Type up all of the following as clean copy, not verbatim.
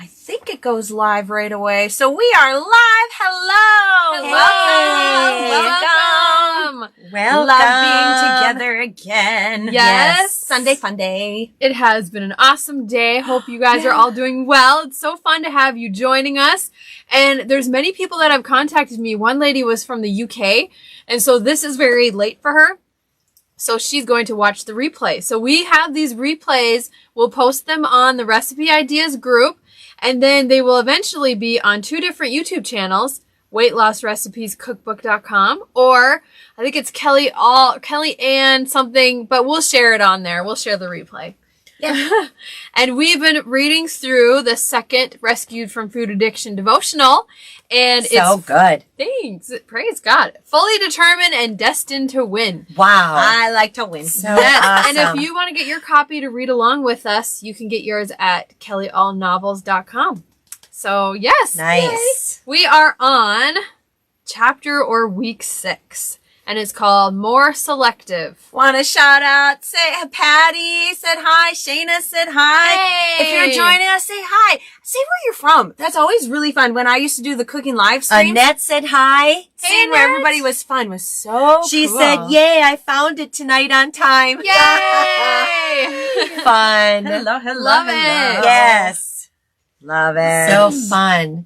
I think it goes live right away. So we are live. Hello. Welcome. Love being together again. Yes. Sunday fun day. It has been an awesome day. Hope you guys are all doing well. It's so fun to have you joining us. And there's many people that have contacted me. One lady was from the UK, and so this is very late for her. So she's going to watch the replay. So we have these replays. We'll post them on the Recipe Ideas group, and then they will eventually be on 2 different YouTube channels, Weight Loss Recipes Cookbook.com, or I think it's Kelly Ann something, but we'll share it on there. We'll share the replay. Yeah. And we've been reading through the second Rescued from Food Addiction devotional, and So good. Thanks. Praise God. Fully determined and destined to win. Wow. I like to win. So awesome. And if you want to get your copy to read along with us, you can get yours at kellyallnovels.com. So yes. Nice. We are on chapter or week 6. And it's called More Selective. Want to shout out, say Patty said hi, Shayna said hi. Hey. If you're joining us, say hi. Say where you're from. That's always really fun. When I used to do the cooking live streams, Annette said hi. Seeing where everybody was fun was so She cool. said, yay, I found it tonight on time. Yay! Fun. Hello. Love it. Yes. Love it. So fun.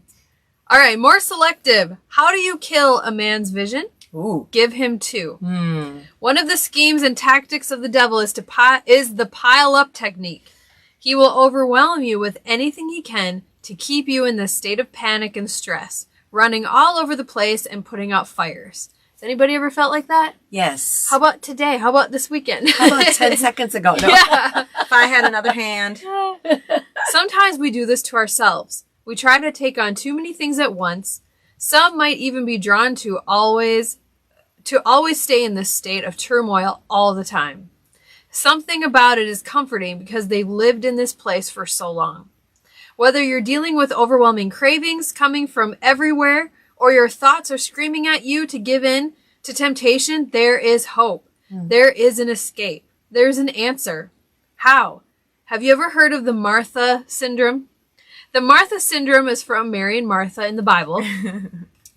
All right, More Selective. How do you kill a man's vision? Ooh. Give him 2. One of the schemes and tactics of the devil is the pile up technique. He will overwhelm you with anything he can to keep you in this state of panic and stress, running all over the place and putting out fires. Has anybody ever felt like that? Yes. How about today? How about this weekend? How about 10 seconds ago? No. Yeah. If I had another hand. Sometimes we do this to ourselves. We try to take on too many things at once. Some might even be drawn to always stay in this state of turmoil all the time. Something about it is comforting because they've lived in this place for so long. Whether you're dealing with overwhelming cravings coming from everywhere, or your thoughts are screaming at you to give in to temptation, there is hope. There is an escape. There's an answer. How? Have you ever heard of the Martha syndrome? The Martha syndrome is from Mary and Martha in the Bible.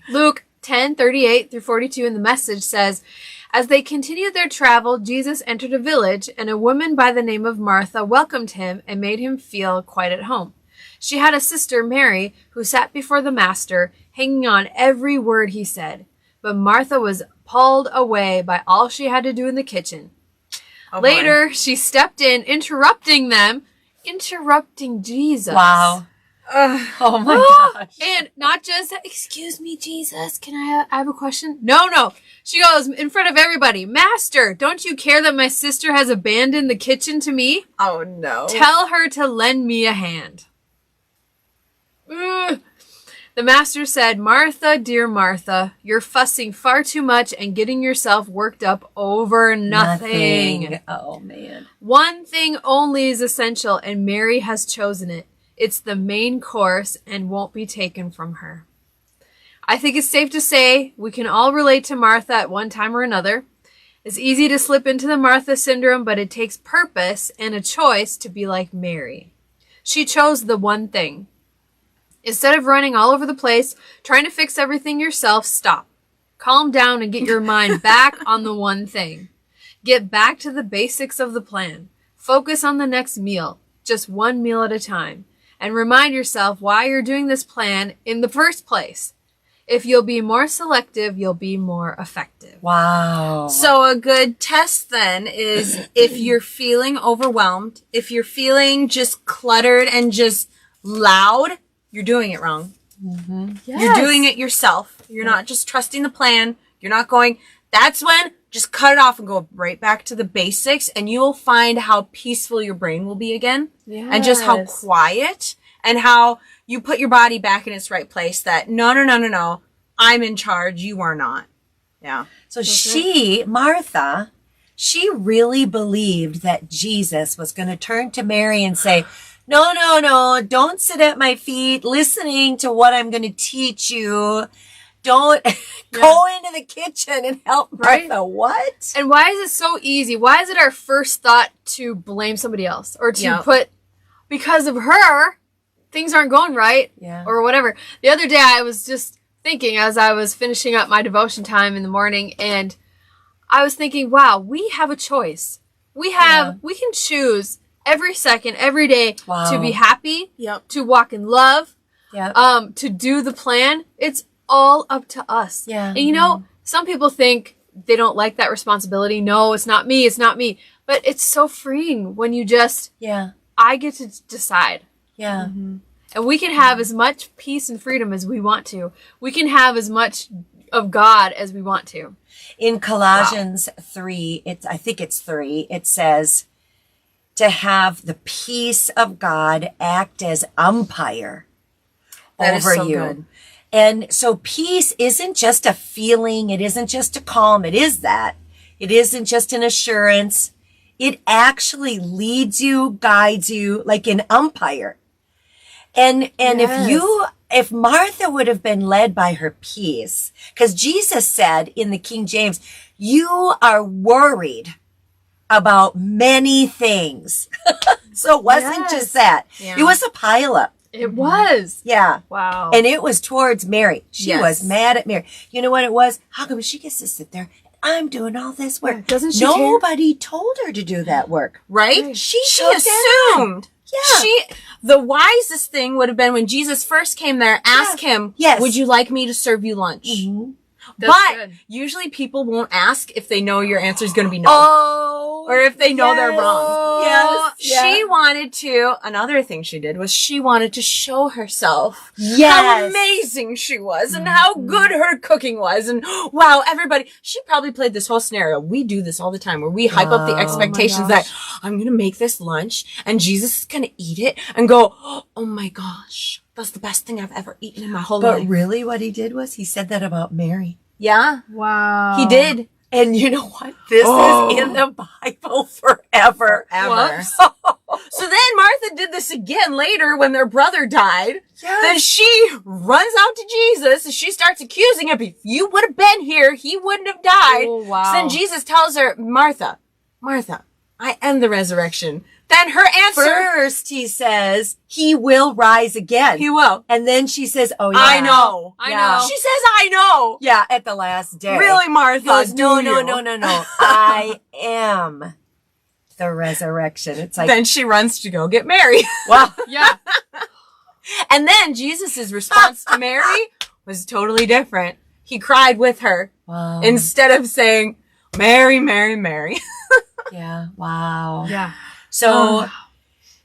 Luke 10:38-42 in the Message says, as they continued their travel, Jesus entered a village, and a woman by the name of Martha welcomed him and made him feel quite at home. She had a sister, Mary, who sat before the master, hanging on every word he said. But Martha was pulled away by all she had to do in the kitchen. Oh, Later, she stepped in, interrupting Jesus. Wow. Oh my gosh. And not just, excuse me, Jesus, I have a question? No. She goes in front of everybody, Master, don't you care that my sister has abandoned the kitchen to me? Oh, no. Tell her to lend me a hand. Ugh. The master said, Martha, dear Martha, you're fussing far too much and getting yourself worked up over nothing. Oh, man. One thing only is essential, and Mary has chosen it. It's the main course and won't be taken from her. I think it's safe to say we can all relate to Martha at one time or another. It's easy to slip into the Martha syndrome, but it takes purpose and a choice to be like Mary. She chose the one thing. Instead of running all over the place, trying to fix everything yourself, stop. Calm down and get your mind back on the one thing. Get back to the basics of the plan. Focus on the next meal, just one meal at a time. And remind yourself why you're doing this plan in the first place. If you'll be more selective, you'll be more effective. Wow. So a good test then is if you're feeling overwhelmed, if you're feeling just cluttered and just loud, you're doing it wrong. Yes. You're doing it yourself. You're not just trusting the plan. You're not going, that's when, just cut it off and go right back to the basics, and you'll find how peaceful your brain will be again. Yes. And just how quiet and how you put your body back in its right place that, no, I'm in charge. You are not. Yeah. So Martha, she really believed that Jesus was going to turn to Mary and say, no, don't sit at my feet listening to what I'm going to teach you. Don't go into the kitchen and help Martha. What? And why is it so easy? Why is it our first thought to blame somebody else or to put, because of her, things aren't going right Yeah. or whatever. The other day I was just thinking as I was finishing up my devotion time in the morning, and I was thinking, wow, we have a choice. We can choose every second, every day to be happy, to walk in love, to do the plan. It's all up to us. Yeah. And you know, some people think they don't like that responsibility. No, it's not me. It's not me. But it's so freeing when you just, I get to decide. Yeah. And we can have as much peace and freedom as we want to. We can have as much of God as we want to. In Colossians 3, I think it's 3, it says to have the peace of God act as umpire over you. Good. And so peace isn't just a feeling. It isn't just a calm. It is that. It isn't just an assurance. It actually leads you, guides you like an umpire. And if Martha would have been led by her peace, because Jesus said in the King James, you are worried about many things. So it wasn't just that. Yeah. It was a pileup. It was. Yeah. Wow. And it was towards Mary. She was mad at Mary. You know what it was? How come she gets to sit there? I'm doing all this work. Doesn't she Nobody told her to do that work. Right? She assumed. Yeah. The wisest thing would have been when Jesus first came there, ask him, would you like me to serve you lunch? Mm-hmm. But usually people won't ask if they know your answer is going to be no. Oh. Or if they know they're wrong. Yes. She wanted to, another thing she did was she wanted to show herself how amazing she was and how good her cooking was. And wow, everybody, she probably played this whole scenario. We do this all the time where we hype up the expectations that I'm going to make this lunch and Jesus is going to eat it and go, oh my gosh, that's the best thing I've ever eaten in my whole life. But really what he did was he said that about Mary. Yeah. Wow. He did. And you know what? This is in the Bible forever. So then Martha did this again later when their brother died. Yes. Then she runs out to Jesus and she starts accusing him. If you would have been here, he wouldn't have died. Oh, wow. So then Jesus tells her, Martha, I am the resurrection. Then her answer. First, he says, he will rise again. He will. And then she says, oh, yeah. I know. She says, I know. Yeah, at the last day. Really, Martha? He goes, no. I am the resurrection. It's like. Then she runs to go get Mary. Wow. Yeah. And then Jesus' response to Mary was totally different. He cried with her. Wow. Instead of saying, Mary, Mary, Mary. Yeah. Wow. Yeah. So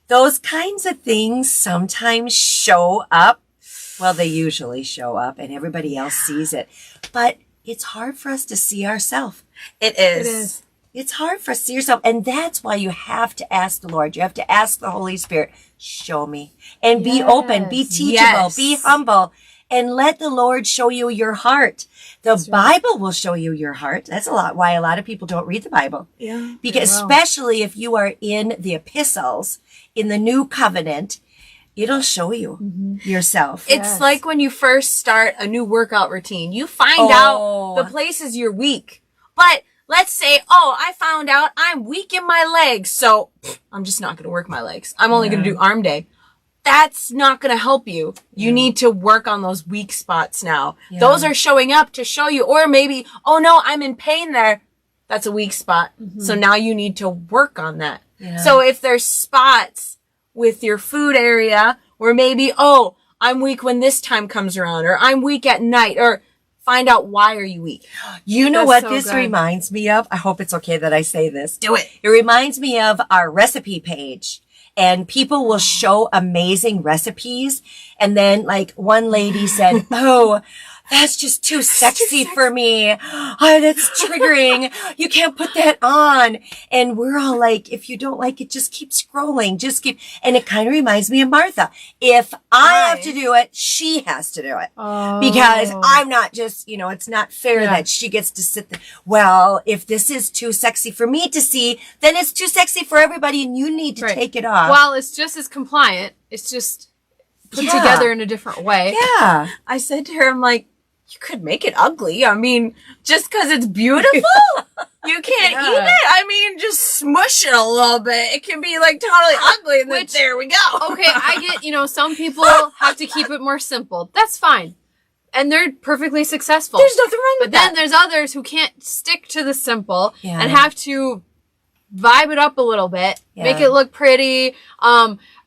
those kinds of things sometimes show up. Well, they usually show up and everybody else sees it. But it's hard for us to see ourselves. It is. It's hard for us to see yourself. And that's why you have to ask the Lord. You have to ask the Holy Spirit, show me. And be open, be teachable, be humble. And let the Lord show you your heart. The Bible will show you your heart. That's why a lot of people don't read the Bible. Yeah. Because especially if you are in the epistles, in the new covenant, it'll show you yourself. It's like when you first start a new workout routine. You find out the places you're weak. But let's say, I found out I'm weak in my legs. So I'm just not going to work my legs. I'm only going to do arm day. That's not going to help you. You need to work on those weak spots now. Yeah. Those are showing up to show you. Or maybe, oh no, I'm in pain there. That's a weak spot. Mm-hmm. So now you need to work on that. Yeah. So if there's spots with your food area where maybe, I'm weak when this time comes around, or I'm weak at night, or find out why are you weak. You know what this reminds me of? I hope it's okay that I say this. Do it. It reminds me of our recipe page. And people will show amazing recipes. And then like one lady said, that's just too sexy for me. That's triggering. You can't put that on. And we're all like, if you don't like it, just keep scrolling. And it kind of reminds me of Martha. If I have to do it, she has to do it. Because I'm not just, it's not fair that she gets to sit there. Well, if this is too sexy for me to see, then it's too sexy for everybody and you need to take it off. Well, it's just as compliant. It's just put together in a different way. Yeah. I said to her, I'm like, you could make it ugly. I mean, just because it's beautiful. You can't eat it. I mean, just smush it a little bit. It can be like totally ugly, and then there we go. Okay, I get, some people have to keep it more simple. That's fine. And they're perfectly successful. There's nothing wrong with that. But then there's others who can't stick to the simple Yeah. and have to vibe it up a little bit, make it look pretty,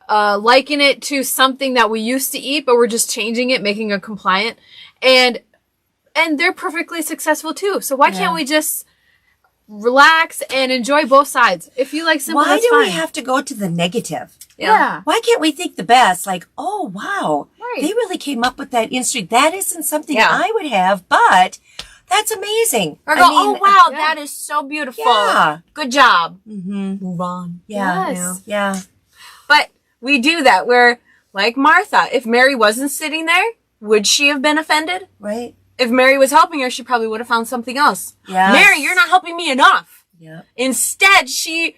liken it to something that we used to eat, but we're just changing it, making it compliant. And they're perfectly successful too. So why can't we just relax and enjoy both sides? If you like simple, that's fine. Why do we have to go to the negative? Yeah. Why can't we think the best? Like, oh, wow. Right. They really came up with that instinct. That isn't something Yeah. I would have, but that's amazing. Or go, oh, wow, that is so beautiful. Yeah. Good job. Mm-hmm. Move on. Yeah. Yes. Yeah. But we do that where, like Martha, if Mary wasn't sitting there, would she have been offended? Right. If Mary was helping her, she probably would have found something else. Yes. Mary, you're not helping me enough. Yeah. Instead, she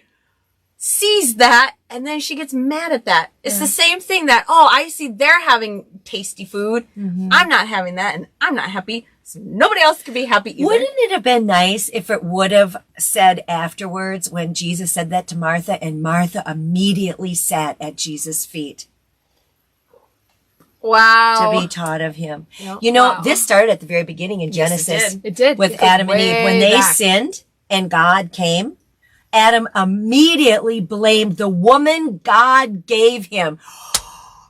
sees that and then she gets mad at that. It's the same thing that, oh, I see they're having tasty food. Mm-hmm. I'm not having that and I'm not happy. So nobody else could be happy either. Wouldn't it have been nice if it would have said afterwards when Jesus said that to Martha and Martha immediately sat at Jesus' feet Wow. to be taught of him? Yep. This started at the very beginning in Yes, it Genesis. did. It did. With It goes Adam and Eve. When way they back. sinned and God came, Adam immediately blamed the woman God gave him.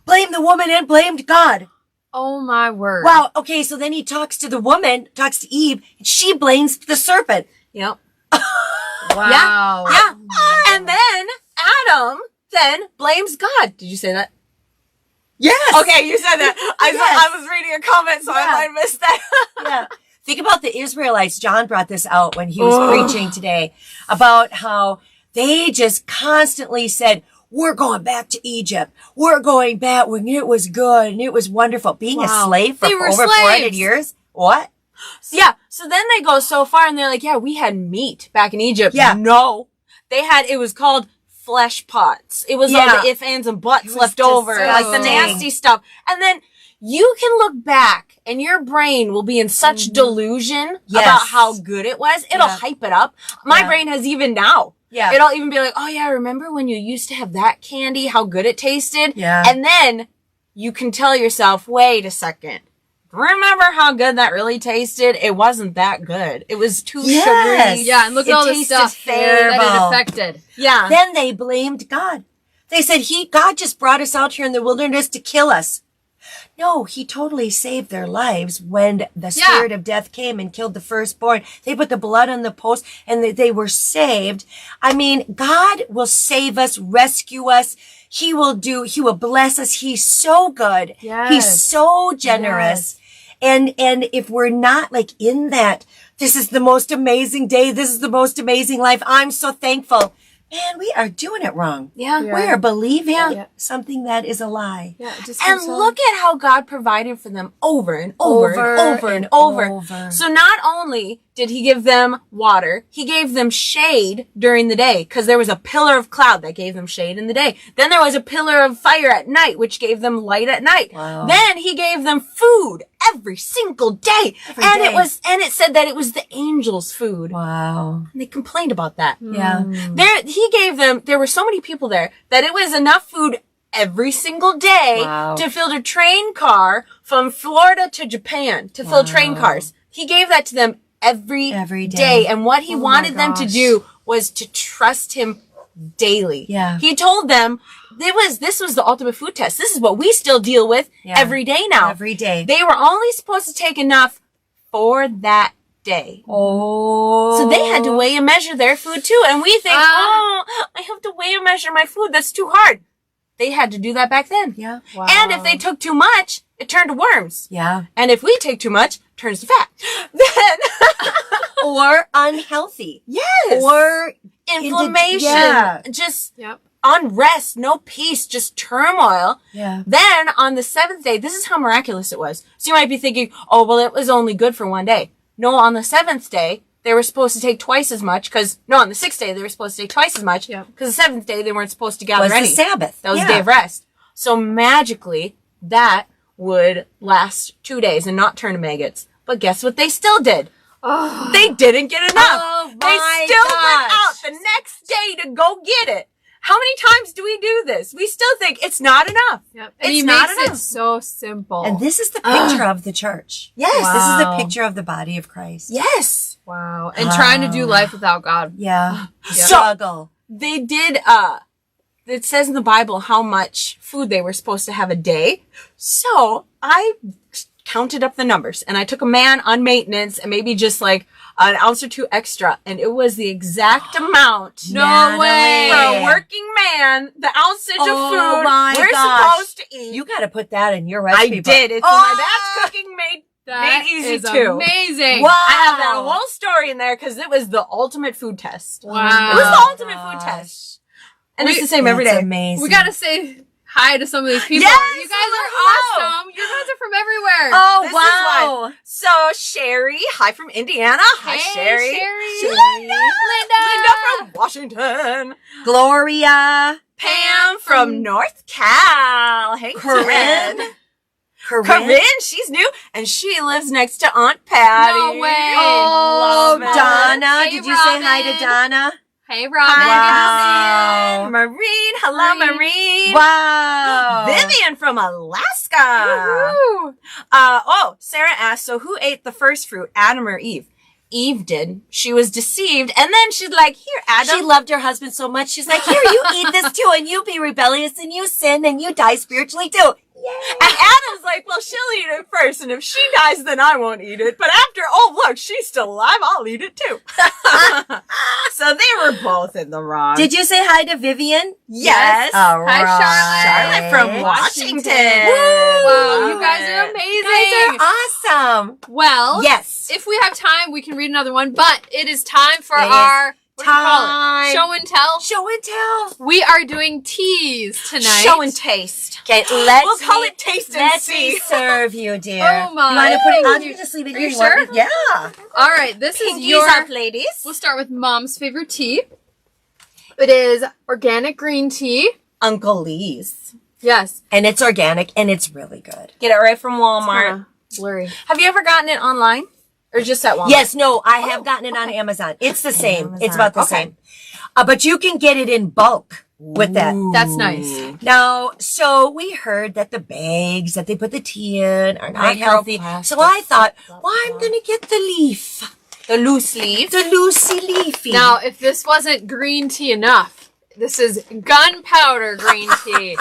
Blamed the woman and blamed God. Oh my word. Wow. Okay. So then he talks to the woman, talks to Eve, and she blames the serpent. Yep. Wow. Yeah. And then Adam then blames God. Did you say that? Yes. Okay, you said that. I was reading a comment, so I might have missed that. Yeah. Think about the Israelites. John brought this out when he was preaching today about how they just constantly said, we're going back to Egypt. We're going back when it was good and it was wonderful. Being a slave for They were over slaves. 400 years. What? Yeah. So then they go so far and they're like, yeah, we had meat back in Egypt. Yeah. No. It was called flesh pots. It was all the ifs, ands, and buts left over. Like the disgusting. nasty stuff. And then you can look back and your brain will be in such delusion Yes. about how good it was. It'll Yeah. hype it up. My Yeah. brain has even now. Yeah. It'll even be like, oh yeah, remember when you used to have that candy, how good it tasted? Yeah. And then you can tell yourself, wait a second. Remember how good that really tasted? It wasn't that good. It was too Yes. sugary. Yeah, and look It at all the tasted stuff that terrible. it affected. Yeah. Then they blamed God. They said, God just brought us out here in the wilderness to kill us. No, he totally saved their lives when the spirit of death came and killed the firstborn. They put the blood on the post and they were saved. I mean, God will save us, rescue us. He will bless us. He's so good. Yes. He's so generous. And if we're not like in that, this is the most amazing day. This is the most amazing life. I'm so thankful. Man, we are doing it wrong. Yeah. Yeah. We are believing Yeah. something that is a lie. Yeah, it just And keeps on. look at how God provided for them over and over and over and over. So not only did he give them water, he gave them shade during the day because there was a pillar of cloud that gave them shade in the day. Then there was a pillar of fire at night, which gave them light at night. Wow. Then he gave them food every single day. Every and day. it said that it was the angels' food. Wow. And they complained about that. Yeah. He gave them, there were so many people there that it was enough food every single day Wow. to fill a train car from Florida to Japan to fill train cars. He gave that to them every Every day. day. And what he wanted them to gosh. do was to trust him daily. Yeah. He told them this was the ultimate food test. This is what we still deal with Yeah. every day now. Every day. They were only supposed to take enough for that day. Oh. So they had to weigh and measure their food too. And we think, I have to weigh and measure my food. That's too hard. They had to do that back then. Yeah. Wow. And if they took too much, it turned to worms. Yeah. And if we take too much, it turns to fat. Then, Or unhealthy. yes. Or Inflammation. Yeah. Just Yep. unrest, no peace, just turmoil. Yeah. Then on the seventh day, this is how miraculous it was. So you might be thinking, oh, well, it was only good for one day. No, on the seventh day, they were supposed to take twice as much on the sixth day, they were supposed to take twice as much Yeah. because the seventh day, they weren't supposed to gather Was any. the Sabbath. That was Yeah. a day of rest. So magically, that would last 2 days and not turn to maggots. But guess what they still did? Oh. They didn't get enough. Oh, They still went out the next day to go get it. How many times do we do this? We still think it's not enough. Yep. And It's he not makes enough. it so simple. And this is the picture of the church. Yes. Wow. This is the picture of the body of Christ. Yes. Wow. And trying to do life without God. Yeah. Yeah. Struggle. They did, it says in the Bible how much food they were supposed to have a day. So I counted up the numbers and I took a man on maintenance and maybe just like an ounce or two extra. And it was the exact amount. No way. For a working man, the ounceage of food we're supposed to eat. You got to put that in your I recipe book. did. It's in my That's Cooking Made That easy is too. amazing. Wow. I have that whole story in there because it was the ultimate food test. Wow. It was the ultimate food test. And it's the same every That's day. amazing. We got to say hi to some of these people. Yes, You guys are hello. awesome. You guys are from everywhere. Oh, This is wow. why. So Sherry, hi from Indiana. Hi, Hey, Sherry. Sherry. Linda from Washington. Gloria. Pam from North Cal. Hey, Corinne. Corinne, she's new, and she lives next to Aunt Patty. No way. Oh, Love it. Donna. Hey, Did you say hi to Robin. Donna? Hey, Robin. Wow. Marine, hello, Marine. Wow. Vivian from Alaska. Woo. Sarah asked, so who ate the first fruit, Adam or Eve? Eve did. She was deceived, and then she's like, here, Adam. She loved her husband so much. She's like, here, you eat this too, and you be rebellious, and you sin, and you die spiritually too. And Adam's like, well, she'll eat it first, and if she dies, then I won't eat it. But after, oh, look, she's still alive, I'll eat it too. So they were both in the wrong. Did you say hi to Vivian? Yes. All Hi, right. Charlotte from Washington. Wow, you Love guys are it. amazing. You guys are awesome. Well, Yes. if we have time, we can read another one, but it is time for It is our what do you call time. it? Show and tell. Show and tell. We are doing teas tonight. Show and taste. Okay, let's We'll call it taste and Let see. me serve you, dear. Oh, my. You want to put it on? Ooh. You just leave it Are here. you want sure? me- Yeah. All right, this is Pinkies your. up, ladies. We'll start with Mom's favorite tea. It is organic green tea. Uncle Lee's. Yes. And it's organic, and it's really good. Get it right from Walmart. Blurry. Have you ever gotten it online? Or just at Walmart? Yes, no, I have gotten it on Amazon. It's the same. Amazon. It's about the Okay. same. But you can get it in bulk with that. That's nice. Now, so we heard that the bags that they put the tea in are not healthy. Microplastics. So I thought, well, I'm going to get the leaf. The loose leaf. The loosey leafy. Now, if this wasn't green tea enough, this is gunpowder green tea.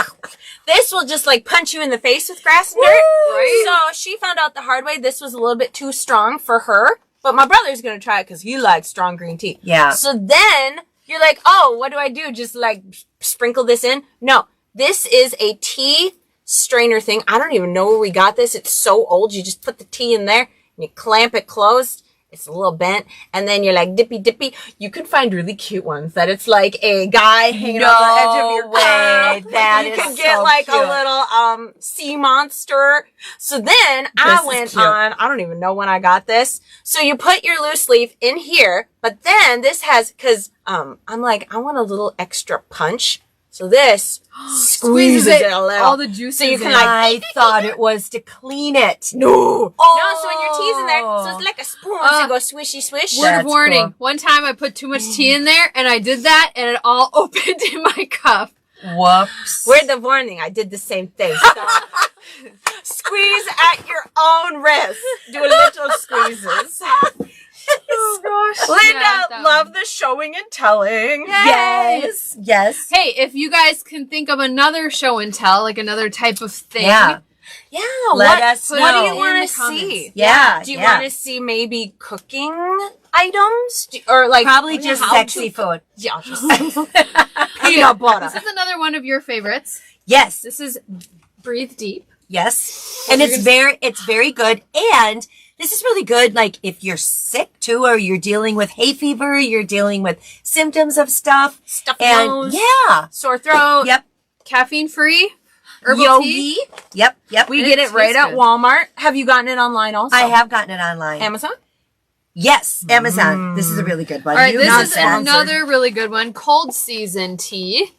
This will just like punch you in the face with grass and dirt. Right? So she found out the hard way this was a little bit too strong for her. But my brother's going to try it because he likes strong green tea. Yeah. So then you're like, oh, what do I do? Just like sprinkle this in? No, this is a tea strainer thing. I don't even know where we got this. It's so old. You just put the tea in there and you clamp it closed. It's a little bent. And then you're like dippy dippy. You can find really cute ones that it's like a guy hanging on the edge of your way. cup. That you is can get so like cute. a little sea monster. So then This I is went cute. on, I don't even know when I got this. So you put your loose leaf in here, but then this has, cause I'm like, I want a little extra punch. So this squeezes it a little. all the juices So you can in. like, I thought it was to clean it. no. Oh. No, so when your tea's in there, so it's like a spoon, so you go swishy swish. Word of That's warning. cool. One time I put too much tea in there and I did that and it all opened in my cup. Whoops. Word of warning, I did the same thing. So squeeze at your own risk. Do little squeezes. Oh gosh. Linda, love the showing and telling. Yes. Yes. Hey, if you guys can think of another show and tell, like another type of thing. Yeah. Yeah, Let us what know. do you In want the to comments. see? Yeah. Do you yeah. want to see maybe cooking items? Or like Probably just how sexy to- food. Yeah, just peanut butter. This is another one of your favorites. Yes. This is Breathe Deep. Yes. And it's very good. And this is really good. Like if you're sick too, or you're dealing with hay fever, you're dealing with symptoms of stuff. Stuffy And nose, yeah. sore throat. Yep. Caffeine free. Herbal Yogi. tea. Yep. Yep. We And get it it right tastes at good. Walmart. Have you gotten it online also? I have gotten it online. Amazon? Yes. Amazon. This is a really good one. All right, You this not is sponsored. another really good one. Cold season tea.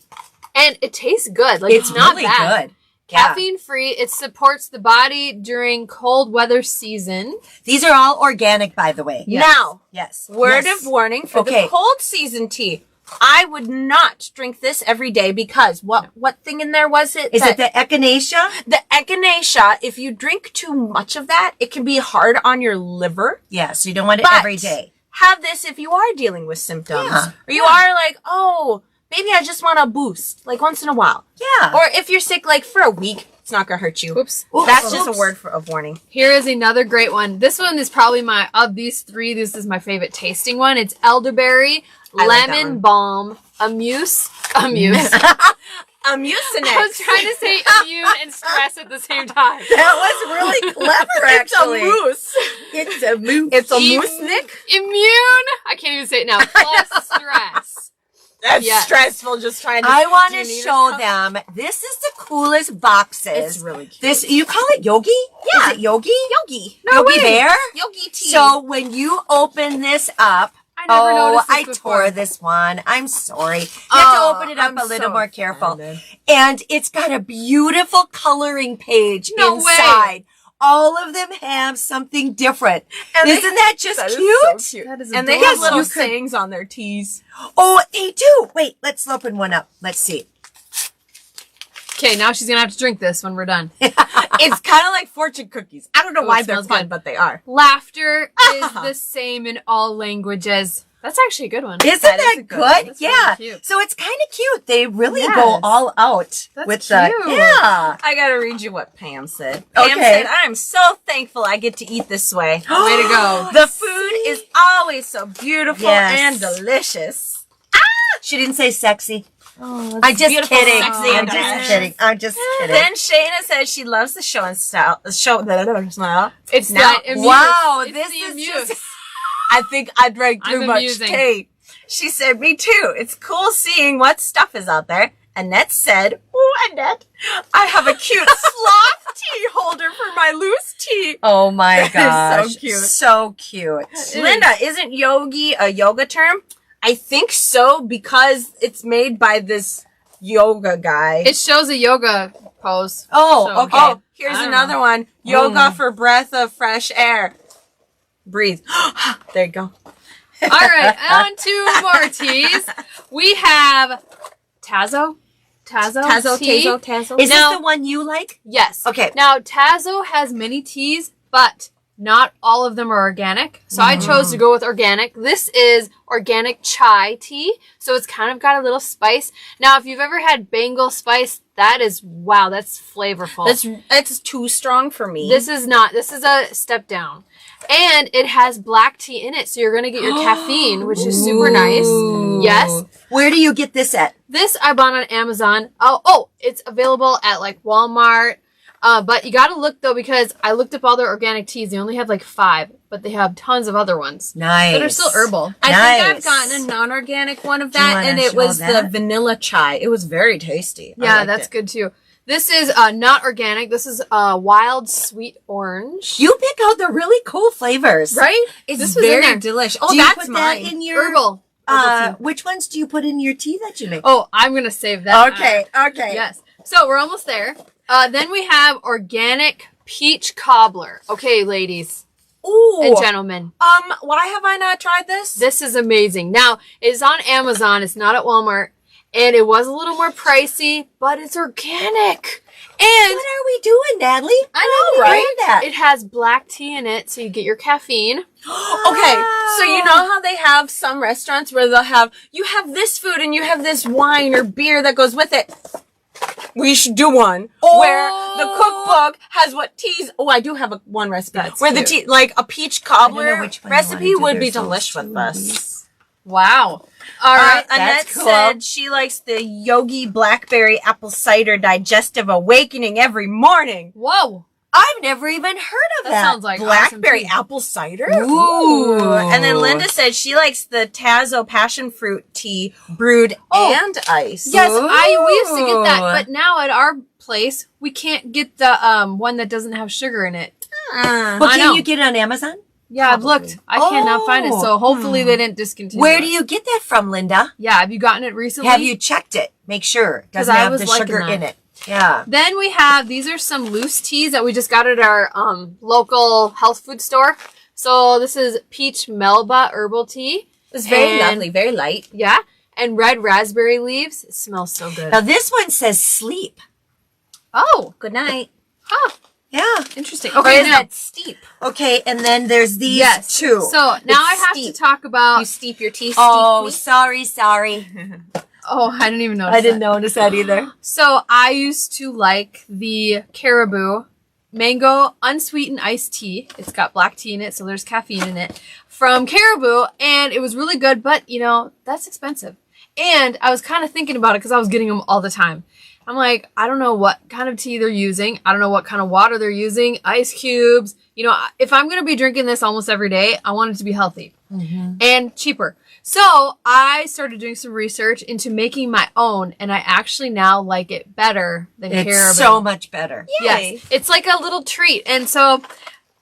And it tastes good. Like It's it's not really bad. good. Caffeine free. It supports the body during cold weather season. These are all organic, by the way. Yes. Now, Yes. word Yes. of warning for the cold season tea. I would not drink this every day because what thing in there was it? Is it the echinacea? The echinacea, if you drink too much of that, it can be hard on your liver. Yes, you don't want it But every day. have this if you are dealing with symptoms. Yeah, Or you are like, oh, maybe I just want a boost, like once in a while. Yeah. Or if you're sick, like for a week, it's not going to hurt you. Oops. That's just a word of warning. Here is another great one. This one is probably of these three, this is my favorite tasting one. It's elderberry, lemon balm, amuse. Mucinex. I was trying to say immune and stress at the same time. That was really clever, actually. It's a moose. It's a moose-nick. Immune. I can't even say it now. Plus stress. That's stressful just trying to... I want to show them. This is the coolest boxes. It's really cute. This, you call it Yogi? Yeah. Is it Yogi? Yogi. Yogi Bear? Yogi tea. So when you open this up, I never noticed this I before. tore this one. I'm sorry. You have to open it up a little more careful. And it's got a beautiful coloring page No inside. way. All of them have something different. And Isn't that just That is cute? so cute. That is And they adorable. have little You could- sayings on their teas. Oh, they do. Wait, let's open one up. Let's see. Okay, now she's going to have to drink this when we're done. It's kind of like fortune cookies. I don't know Oh, why it they're smells fun, good. but they are. Laughter is the same in all languages. That's actually a good one. Isn't That is that a good good? one. That's Yeah. really cute. So it's kind of cute. They really Yes. go all out That's with the cute. yeah. I gotta read you what Pam said. Pam Okay. said, I'm so thankful I get to eat this way. Way to go. The food is always so beautiful Yes. and delicious. She didn't say sexy. Oh, I'm just beautiful, kidding. sexy, I'm and just delicious. kidding. I'm just kidding. Then Shayna says she loves the show and style. Smile. It's Now- not amuse. Wow, It's this the is amuse. just- I think I drank too I'm much amusing. tea. She said, me too. It's cool seeing what stuff is out there. Annette said, ooh, Annette, I have a cute sloth tea holder for my loose tea. Oh my That is gosh. so cute. So cute. Linda, isn't yogi a yoga term? I think so because it's made by this yoga guy. It shows a yoga pose. Oh, So- okay. Oh, here's I don't another know. one. Yoga for breath of fresh air. Breathe. There you go. All right, on to more teas. We have Tazo. Tazo, tea. Tazo. Is Now- this the one you like? Yes. Okay. Now, Tazo has many teas, but not all of them are organic. So I chose to go with organic. This is organic chai tea. So it's kind of got a little spice. Now, if you've ever had Bengal spice, that is, wow, that's flavorful. It's too strong for me. This is not. This is a step down. And it has black tea in it. So you're going to get your caffeine, which is super nice. Yes. Where do you get this at? This I bought on Amazon. Oh, it's available at like Walmart. But you gotta look though, because I looked up all their organic teas. They only have like 5, but they have tons of other ones Nice. that are still herbal. I think I've Nice. gotten a non-organic one of Do you that, wanna and it show was the that? vanilla chai. It was very tasty. I Yeah, liked that's it. good too. This is not organic. This is wild sweet orange. You pick out the really cool flavors. Right? It's This was in very there. delicious. Oh, Do you that's put mine. that in your Herbal. Herbal tea. which ones do you put in your tea that you make? Oh, I'm gonna save that. Okay. Okay. Yes. So we're almost there. Then we have organic peach cobbler. Okay, ladies Ooh. and gentlemen. Why have I not tried this? This is amazing. Now, it's on Amazon. It's not at Walmart. And it was a little more pricey, but it's organic. And What are we doing, Natalie? I know, haven't right? heard that. it has black tea in it, so you get your caffeine. Okay, so you know how they have some restaurants where they'll have, you have this food and you have this wine or beer that goes with it. We should do one where the cookbook has what teas. Oh, I do have one recipe That's where the cute. tea, like a peach I don't know cobbler which one you recipe wanna do. would be There's those delish with two. this. Wow. All right. Annette that's cool. said she likes the Yogi Blackberry Apple Cider Digestive Awakening every morning. Whoa. I've never even heard of That that. sounds like Blackberry awesome tea. apple cider? Ooh. And then Linda said she likes the Tazo passion fruit tea brewed and iced. Yes, we used to get that, Ooh. but now at our place, we can't get the one that doesn't have sugar in it. But I can know. you get it on Amazon? Yeah, I've looked. I cannot find it, so hopefully they didn't discontinue Where it. do you get that from, Linda? Yeah, have you gotten it recently? Have you checked it? Make sure it 'Cause doesn't I have was the liking sugar that. in it. Yeah. Then we have, these are some loose teas that we just got at our local health food store. So this is peach melba herbal tea. It's very lovely, very light. Yeah. And red raspberry leaves. It smells so good. Now this one says sleep. Oh, Good night. huh. Yeah. Interesting. Or Okay, is now, that steep? Okay, and then there's these yes. two. So now It's I have steep. to talk about. You steep your tea. Oh, steep sorry. Oh, I didn't even notice. I didn't that. notice that either. So I used to like the Caribou mango unsweetened iced tea. It's got black tea in it, so there's caffeine in it from Caribou, and it was really good. But you know that's expensive, and I was kind of thinking about it because I was getting them all the time. I'm like, I don't know what kind of tea they're using. I don't know what kind of water they're using. Ice cubes. You know, if I'm going to be drinking this almost every day, I want it to be healthy and cheaper. So I started doing some research into making my own, and I actually now like it better than It's Caribou. so much better. Yay. Yes, it's like a little treat. And so,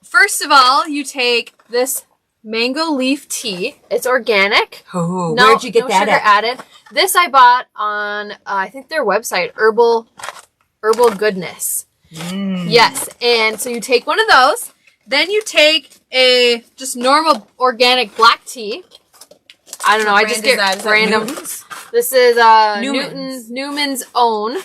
first of all, you take this mango leaf tea. It's organic. Oh, where'd you get that sugar at? added. This I bought on I think their website, Herbal Goodness. Yes, and so you take one of those. Then you take a just normal organic black tea. I don't know. I just brand is get that? Is that random. Newton's? This is Newman's. Newman's own.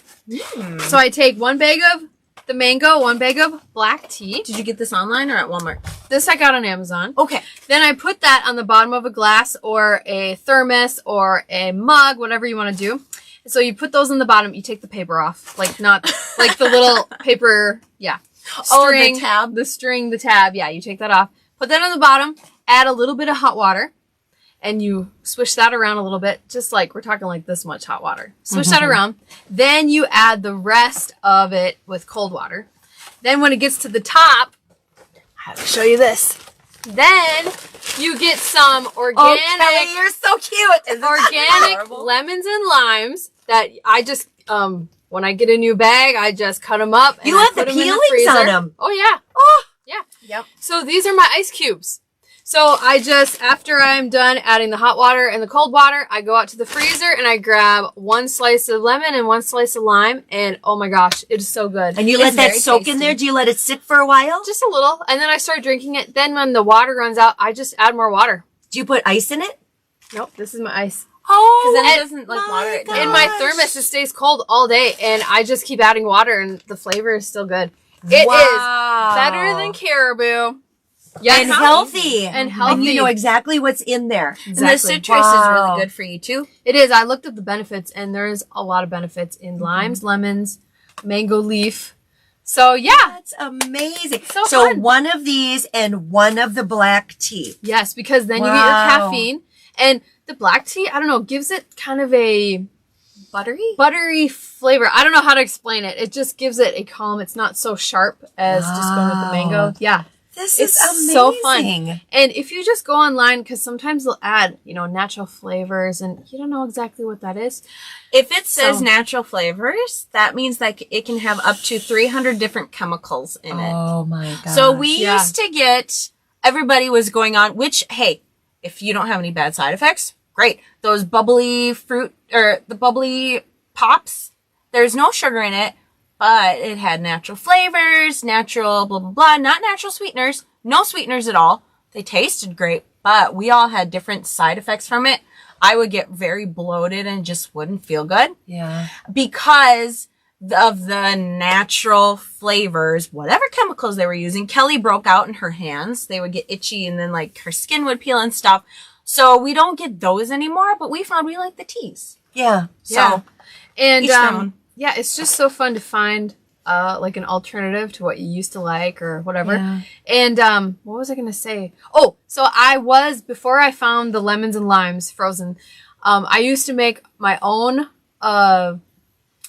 So I take one bag of the mango, one bag of black tea. Did you get this online or at Walmart? This I got on Amazon. Okay. Then I put that on the bottom of a glass or a thermos or a mug, whatever you want to do. So you put those on the bottom. You take the paper off, like not like the little paper. Yeah. Oh, the tab. The string, the tab. Yeah, you take that off. Put that on the bottom. Add a little bit of hot water. And you swish that around a little bit, just like we're talking like this much hot water. Swish that around. Then you add the rest of it with cold water. Then when it gets to the top, I have to show you this. Then you get some organic, Kelly, you're so cute. Isn't that organic adorable? lemons and limes that I just when I get a new bag, I just cut them up. And You I have the put 'em in peelings freezer. on them. Oh yeah. Oh, Yeah. Yep. So these are my ice cubes. So I just, after I'm done adding the hot water and the cold water, I go out to the freezer and I grab one slice of lemon and one slice of lime. And oh my gosh, it is so good. and you It's let that very soak tasty. in there? Do you let it sit for a while? Just a little. And then I start drinking it. Then when the water runs out, I just add more water. Do you put ice in it? Nope, this is my ice. Oh, Because then it And- doesn't like my water it down. In my Gosh. thermos, it stays cold all day. And I just keep adding water and the flavor is still good. It is Wow. better than Caribou. Yes. and healthy. And healthy. And you know exactly what's in there. And the citrus is Wow. really good for you too. It is. I looked up the benefits, and there is a lot of benefits in limes, lemons, mango leaf. So yeah, That's amazing. So So fun. one of these and one of the black tea. yes, because then you get your Wow. caffeine, and the black tea. I don't know, gives it kind of a buttery flavor. I don't know how to explain it. It just gives it a calm. It's not so sharp as just going with the mango. Wow. Yeah. This It's is amazing. so fun. And if you just go online, because sometimes they'll add, natural flavors, and you don't know exactly what that is. If it says So- natural flavors, that means like it can have up to 300 different chemicals in it. Oh my god. So we Yeah. used to get, everybody was going on, which, hey, if you don't have any bad side effects, great. Those bubbly fruit or the bubbly pops, there's no sugar in it, but it had natural flavors, natural blah, blah, blah, not natural sweeteners, no sweeteners at all. They tasted great, but we all had different side effects from it. I would get very bloated and just wouldn't feel good Yeah. because of the natural flavors, whatever chemicals they were using. Kelly broke out in her hands. They would get itchy and then like her skin would peel and stuff. So we don't get those anymore, but we found we like the teas. Yeah. So Yeah. And each their own. yeah, it's just so fun to find like an alternative to what you used to like or whatever. Yeah. And what was I gonna say? Oh, so before I found the lemons and limes frozen, I used to make my own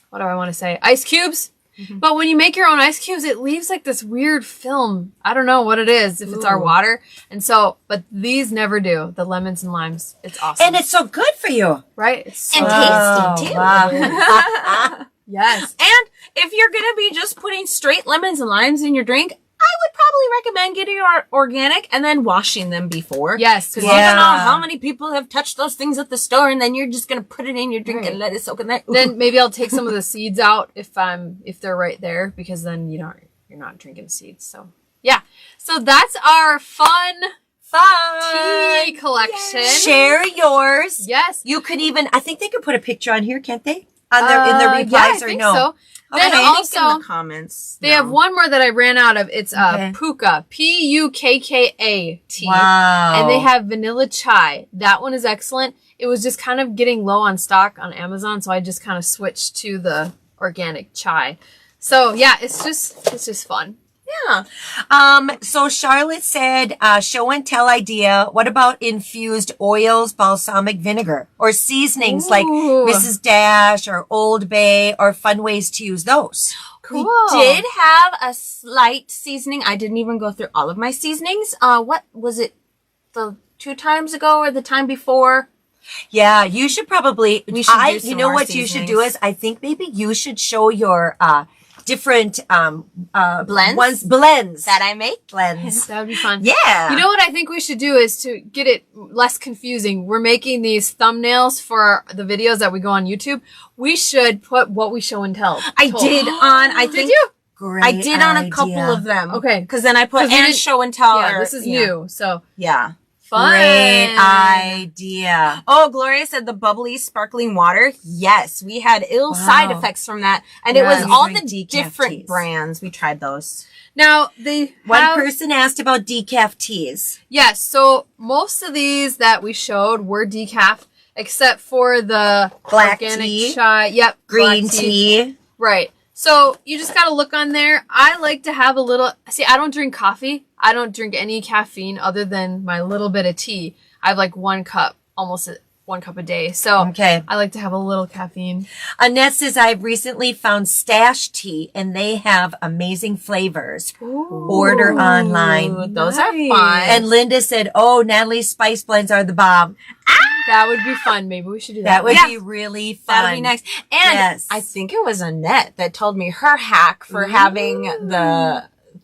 what do I want to say? Ice cubes. But when you make your own ice cubes, it leaves like this weird film. I don't know what it is, if it's our Ooh. water. And so, but these never do. The lemons and limes. It's awesome. And it's so good for you. right? It's so And tasty, too. Wow. Yes. And if you're going to be just putting straight lemons and limes in your drink, I would probably recommend getting organic and then washing them before. Yes. Because you don't know how many people have touched those things at the store, and then you're just going to put it in your drink and let it soak in there. Ooh. Then maybe I'll take some of the seeds out if they're right there, because then you're not drinking seeds. So yeah. So that's our fun tea collection. Share yours. Yes. You could even, I think they could put a picture on here, can't they? In the replies, yeah, I or think no? So. Okay, Then also, in the comments. they have one more that I ran out of. It's Puka, Pukka tea. Wow. And they have vanilla chai. That one is excellent. It was just kind of getting low on stock on Amazon, so I just kind of switched to the organic chai. So yeah, it's just fun. Yeah. So Charlotte said, show and tell idea. What about infused oils, balsamic vinegar, or seasonings like Mrs. Dash or Old Bay, or fun ways to use those? Cool. We did have a slight seasoning. I didn't even go through all of my seasonings. What was it? The 2 times ago or the time before? Yeah, you should probably. We should do some you know more what you should do seasonings. is, I think maybe you should show your different blends That I make? blends. That would be fun. Yeah. You know what I think we should do is, to get it less confusing, we're making these thumbnails for the videos that we go on YouTube. We should put what we show and tell. I did on, I think. Did you? Great I did on a idea. couple of them. Okay. Because then I put 'Cause we and didn't- show and tell. Yeah, or- this is new. So Yeah. fun. Great idea. Oh, Gloria said the bubbly, sparkling water. Yes, we had ill side effects from that. And it Yeah, was we all drink the decaf different teas. brands. We tried those. Now they One have, person asked about decaf teas. yes. So most of these that we showed were decaf, except for the Black organic tea. chai. Yep. Green black tea. Right. So you just gotta look on there. I like to have a little. See, I don't drink coffee. I don't drink any caffeine other than my little bit of tea. I have like 1 cup, almost 1 cup a day. So Okay. I like to have a little caffeine. Annette says, I've recently found Stash Tea and they have amazing flavors. Order online. Those are nice. fun. And Linda said, oh, Natalie's spice blends are the bomb. That would be fun. Maybe we should do that. That would Yeah. be really fun. That'd be nice. And Yes. I think it was Annette that told me her hack for having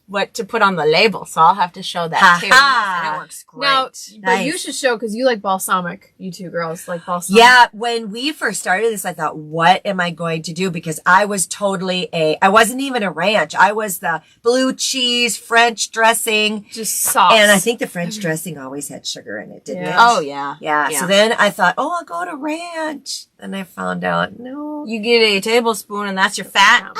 what to put on the label. So I'll have to show that too. Ha-ha. And it works great. Now, but you Nice. should show, because you like balsamic. You two girls like balsamic. Yeah, when we first started this, I thought, what am I going to do? Because I was totally I wasn't even a ranch. I was the blue cheese, French dressing. Just sauce. And I think the French dressing always had sugar in it, didn't Yeah. it? Oh, yeah. Yeah. Yeah. So then I thought, oh, I'll go to ranch. Then I found out, no. You get a tablespoon and that's your fat.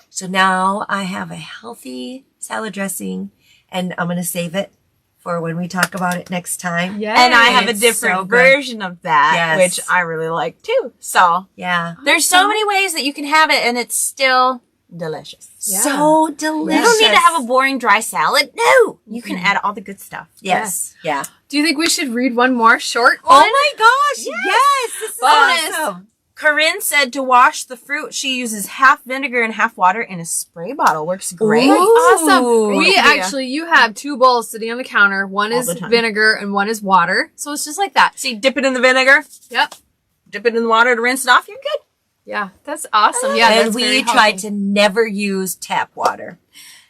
So now I have a healthy salad dressing, and I'm going to save it for when we talk about it next time. Yeah. And I have a It's different so good. version of that, Yes. which I really like too. So Yeah. there's so many ways that you can have it and it's still delicious. Yeah. So delicious. You don't need to have a boring dry salad. No, you can add all the good stuff. Yes. Yeah. Do you think we should read one more short Oh one? my gosh. Yes. This is Bonus. awesome. Corinne said to wash the fruit, she uses half vinegar and half water in a spray bottle. Works great. That's awesome. Ooh. We Great idea. actually, you have 2 bowls sitting on the counter. One All is the time. vinegar and one is water. So it's just like that. So you dip it in the vinegar, Yep. dip it in the water to rinse it off. You're good. Yeah, that's awesome. Yeah, And that's we very tried healthy. to never use tap water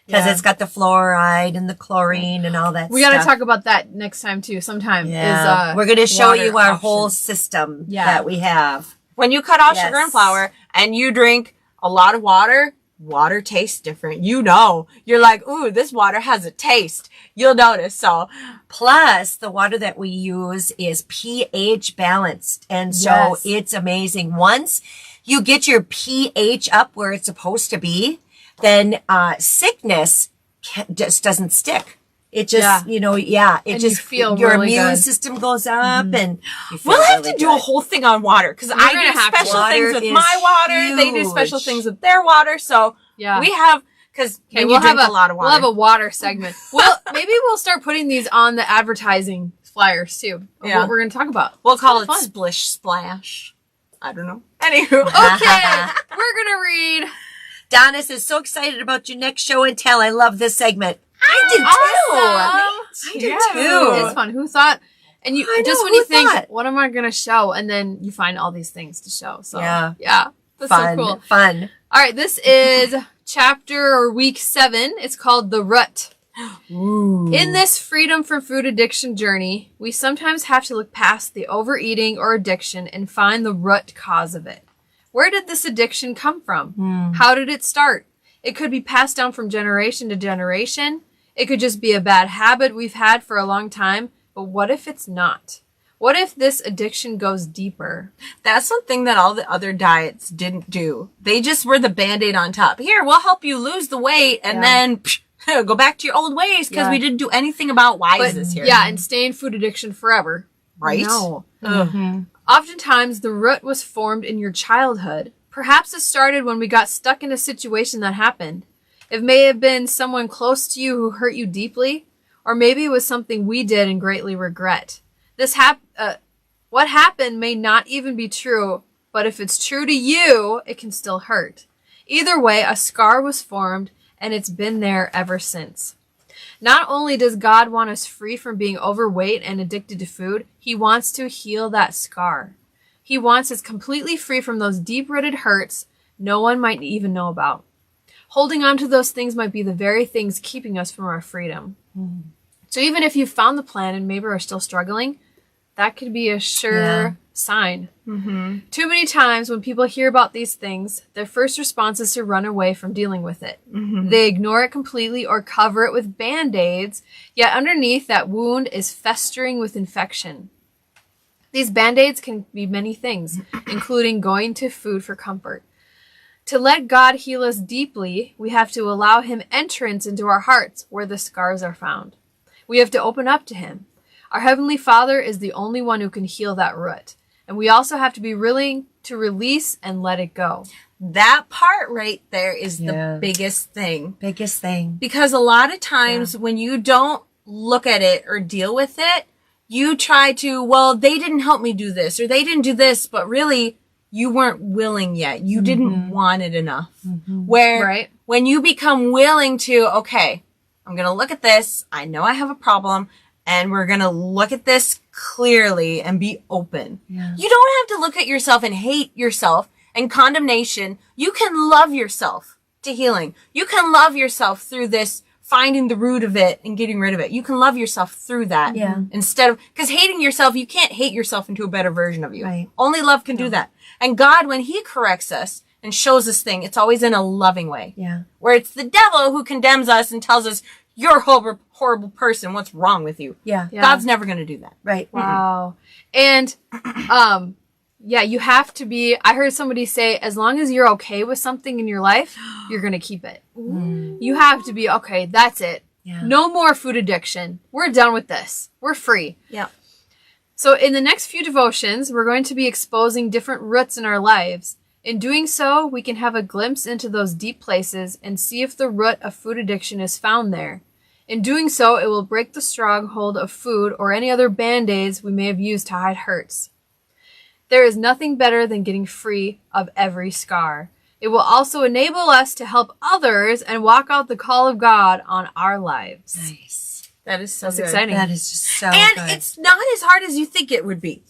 because Yeah. it's got the fluoride and the chlorine and all that We got to stuff. talk about that next time too. Sometime. Yeah. Is, We're going to show water you our option. whole system Yeah. that we have. When you cut out Yes. sugar and flour and you drink a lot of water, water tastes different. You know, you're like, ooh, this water has a taste. You'll notice. So Plus, the water that we use is pH balanced. And so Yes. it's amazing. Once you get your pH up where it's supposed to be, then sickness just doesn't stick. It just, Yeah. it And you just, feel your really immune good. system goes up and you feel we'll have really to do a good. whole thing on water because I gonna do have to. special Water things with is my water. They do special huge. things with their water. So Yeah. we have, because Okay, you drink a lot of water. We'll have a water segment. Well, maybe we'll start putting these on the advertising flyers too. Of Yeah. what we're going to talk about. We'll call it fun. Splish Splash. I don't know. Anywho. Okay, we're going to read. Donna says, so excited about your next show and tell. I love this segment. I did Awesome. I did too. It's fun. Who thought? And you I just know, when you who think, thought? what am I going to show? And then you find all these things to show. So Yeah. yeah, that's Fun, so cool. fun. All right, this is chapter or week 7. It's called The Rut. Ooh. In this freedom from food addiction journey, we sometimes have to look past the overeating or addiction and find the root cause of it. Where did this addiction come from? How did it start? It could be passed down from generation to generation. It could just be a bad habit we've had for a long time. But what if it's not? What if this addiction goes deeper? That's something that all the other diets didn't do. They just were the Band-Aid on top. Here, we'll help you lose the weight and then go back to your old ways because we didn't do anything about why is this here. Yeah, and stay in food addiction forever. Right? No. Mm-hmm. Oftentimes, the root was formed in your childhood. Perhaps it started when we got stuck in a situation that happened. It may have been someone close to you who hurt you deeply, or maybe it was something we did and greatly regret. What happened may not even be true, but if it's true to you, it can still hurt. Either way, a scar was formed, and it's been there ever since. Not only does God want us free from being overweight and addicted to food, he wants to heal that scar. He wants us completely free from those deep-rooted hurts no one might even know about. Holding on to those things might be the very things keeping us from our freedom. So even if you've found the plan and maybe are still struggling, that could be a sure sign. Too many times when people hear about these things, their first response is to run away from dealing with it. They ignore it completely or cover it with Band-Aids, yet underneath that wound is festering with infection. These Band-Aids can be many things, including going to food for comfort. To let God heal us deeply, we have to allow him entrance into our hearts where the scars are found. We have to open up to him. Our Heavenly Father is the only one who can heal that root. And we also have to be willing to release and let it go. That part right there is the biggest thing. Biggest thing. Because a lot of times when you don't look at it or deal with it, you try to, well, they didn't help me do this or they didn't do this, but really you weren't willing yet. You didn't want it enough. Where when you become willing to, okay, I'm going to look at this. I know I have a problem. And we're going to look at this clearly and be open. You don't have to look at yourself and hate yourself and condemnation. You can love yourself to healing. You can love yourself through this, finding the root of it and getting rid of it. You can love yourself through that. Instead of, because hating yourself, you can't hate yourself into a better version of you. Only love can do that. And God, when he corrects us and shows us thing, it's always in a loving way. Where it's the devil who condemns us and tells us, you're a horrible person. What's wrong with you? God's never going to do that. Wow. And, you have to be, I heard somebody say, as long as you're okay with something in your life, you're going to keep it. You have to be, okay, that's it. No more food addiction. We're done with this. We're free. So in the next few devotions, we're going to be exposing different roots in our lives. In doing so, we can have a glimpse into those deep places and see if the root of food addiction is found there. In doing so, it will break the stronghold of food or any other Band-Aids we may have used to hide hurts. There is nothing better than getting free of every scar. It will also enable us to help others and walk out the call of God on our lives. Nice. That is so That's good. exciting. That is just so And good. it's not as hard as you think it would be.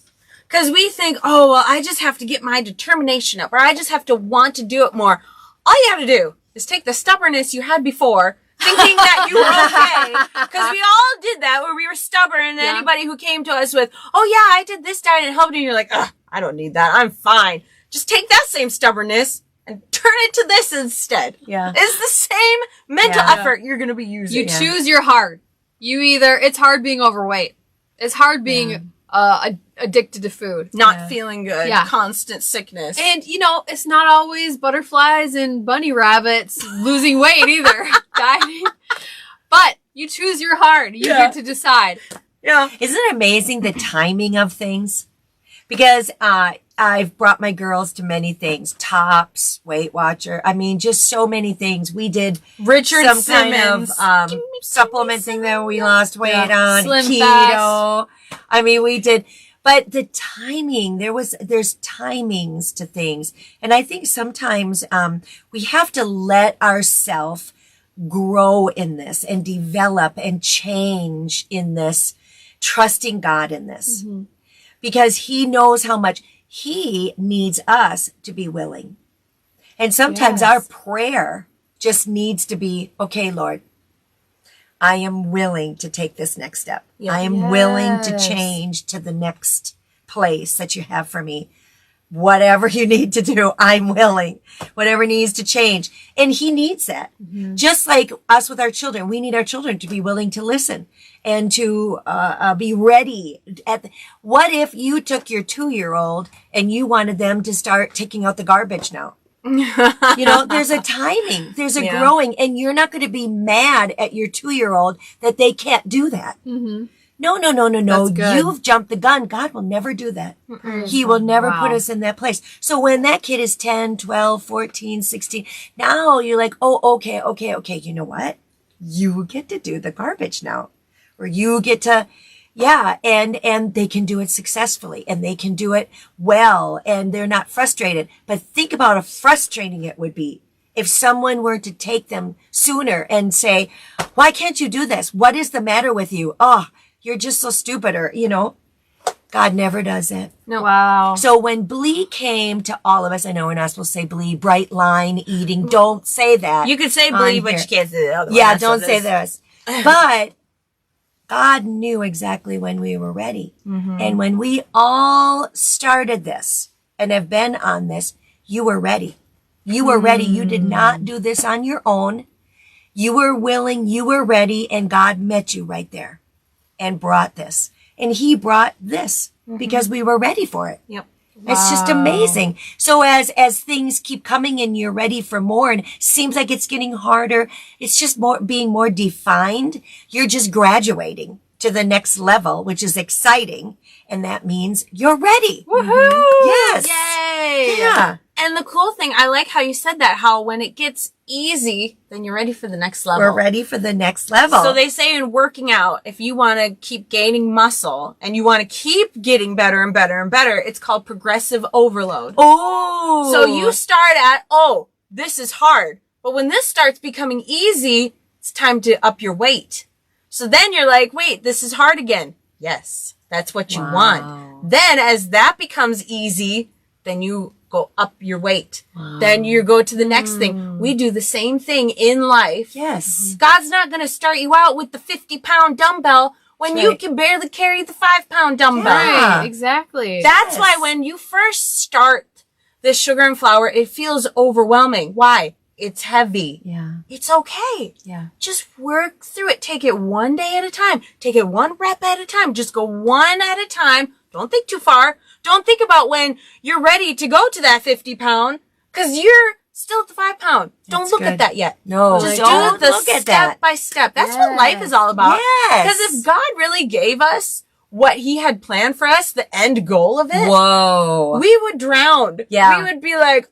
Because we think, oh, well, I just have to get my determination up, or I just have to want to do it more. All you have to do is take the stubbornness you had before, thinking that you were okay. Because we all did that, where we were stubborn, and anybody who came to us with, oh yeah, I did this diet and it helped me, and you're like, ugh, I don't need that. I'm fine. Just take that same stubbornness and turn it to this instead. It's the same mental effort you're going to be using. You choose your hard. It's hard being overweight. It's hard being addicted to food. Not feeling good. Constant sickness. And, it's not always butterflies and bunny rabbits losing weight either. Dieting. But you choose your hard. You get to decide. Isn't it amazing the timing of things? Because I've brought my girls to many things. Tops, Weight Watcher. I mean, just so many things. We did Richard some Simmons. kind of supplement thing that we lost weight on. Slim Keto. fast. I mean, we did. But the timing, there's timings to things. And I think sometimes we have to let ourselves grow in this and develop and change in this, trusting God in this. Because he knows how much he needs us to be willing. And sometimes our prayer just needs to be, okay, Lord, I am willing to take this next step. Yeah. I am willing to change to the next place that you have for me. Whatever you need to do, I'm willing. Whatever needs to change. And he needs that. Just like us with our children, we need our children to be willing to listen and to be ready. What if you took your 2-year-old and you wanted them to start taking out the garbage now? There's a timing, there's a growing, and you're not going to be mad at your 2-year-old that they can't do that. No. You've jumped the gun. God will never do that. He will never put us in that place. So when that kid is 10, 12, 14, 16, now you're like, oh, okay. You know what? You get to do the garbage now. Or you get to, and they can do it successfully and they can do it well and they're not frustrated. But think about how frustrating it would be if someone were to take them sooner and say, why can't you do this? What is the matter with you? Oh, you're just so stupid, or, God never does it. No. Wow. So when Blee came to all of us, I know we're not supposed to say Blee, bright line eating. Don't say that. You could say believe, but you can't say the other one. Yeah, That's don't what say it this. But God knew exactly when we were ready. And when we all started this and have been on this, you were ready. You were ready. You did not do this on your own. You were willing, you were ready, and God met you right there and brought this. And he brought this because we were ready for it. Yep. It's just amazing. So as things keep coming and you're ready for more and seems like it's getting harder, it's just being more defined. You're just graduating to the next level, which is exciting. And that means you're ready. Woohoo! Yes. Yay! Yeah. And the cool thing, I like how you said that, how when it gets easy, then you're ready for the next level. We're ready for the next level. So they say in working out, if you want to keep gaining muscle and you want to keep getting better and better and better, it's called progressive overload. Oh. So you start at, this is hard. But when this starts becoming easy, it's time to up your weight. So then you're like, wait, this is hard again. Yes, that's what you want. Then as that becomes easy, then you go up your weight. Then you go to the next thing. We do the same thing in life. Yes. God's not going to start you out with the 50-pound dumbbell when you can barely carry the 5-pound dumbbell. Right, exactly. That's why when you first start this sugar and flour, it feels overwhelming. Why? It's heavy. Yeah. It's okay. Yeah. Just work through it. Take it one day at a time. Take it one rep at a time. Just go one at a time. Don't think too far. Don't think about when you're ready to go to that 50-pound because you're still at the 5-pound. Don't look at that yet. No, just don't do the look at step that. by step. That's what life is all about. Yes. Because if God really gave us what he had planned for us, the end goal of it, Whoa. we would drown. Yeah. We would be like,